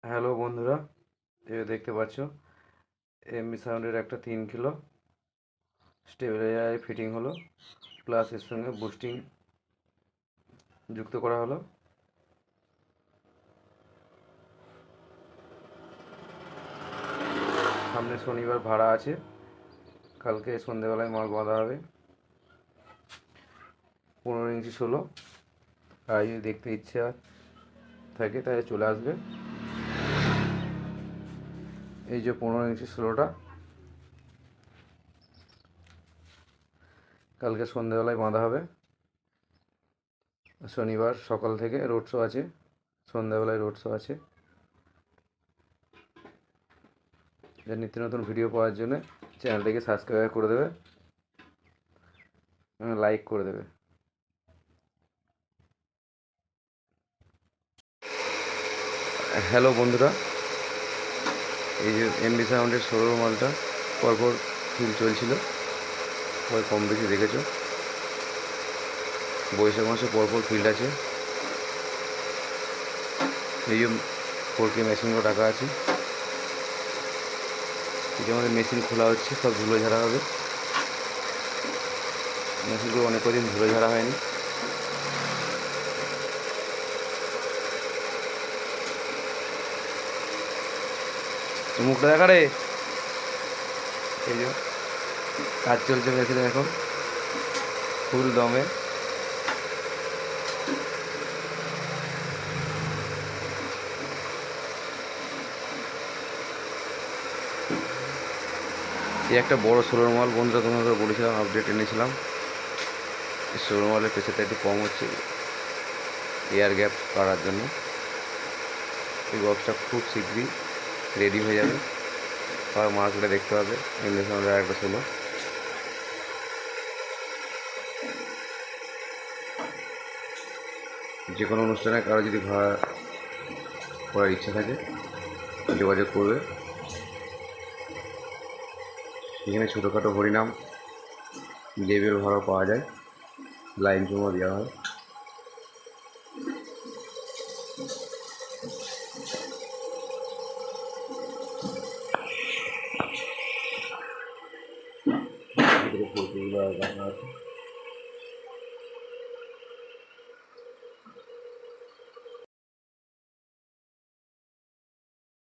Hello বন্ধুরা, এই দেখতে পাচ্ছ এমবি সাউন্ডের একটা 3 কিলো স্টেবিলাইজার ফিটিং হলো, প্লাস এর সঙ্গে বুস্টিং যুক্ত করা হলো। সামনে শনিবার ভাড়া আছে, কালকে সন্ধ্যেবেলায় মাল বাঁধা হবে। 15 ইঞ্চি 16, আর যদি দেখতে ইচ্ছা থাকে তাহলে চলে আসবে। এই যে 15 ইঞ্চি 16টা কালকে সন্ধ্যেবেলায় বাঁধা হবে। শনিবার সকাল থেকে রোড শো আছে, সন্ধ্যাবেলায় রোড শো আছে। নিত্য নতুন ভিডিও পাওয়ার জন্য চ্যানেলটিকে সাবস্ক্রাইব করে দেবে, লাইক করে দেবে। হ্যালো বন্ধুরা, এই যে এমবি সাউন্ডের সরো মালটা পরপর ফিল চলছিল, সবাই কম বেশি দেখেছো। বৈশাখ মাসে পরপর ফিল্ড আছে। এই যে 4K মেশিনগুলো রাখা আছে, এই যে আমাদের মেশিন খোলা হচ্ছে, সব ধুলো ঝাড়া হবে। মেশিনগুলো অনেক কদিন ধুলো ঝাড়া হয়নি। মুখটা দেখা রে। এই যে কাজ চলছে মেশিনে এখন ফুল দমে। এই একটা বড় সোলার মাল বন্ধুরা, তোমাদের বলেছিলাম, আপডেট এনেছিলাম। এই সোলার মালের প্রেসারটা একটু কম হচ্ছে এয়ার গ্যাপ করার জন্য। এই বক্সটা খুব শীঘ্রই রেডি হয়ে যাবে, আর মার্কেটে দেখতে হবে। এমনি সাউন্ডের একটা সোলো, যে কোনো অনুষ্ঠানে কারো যদি ভাড়া করার ইচ্ছা থাকে যোগাযোগ করবে। এখানে ছোটোখাটো হরিনাম জেবিএল ভাড়া পাওয়া যায়, লাইন জমা দেওয়া হয়। দেখা আছে।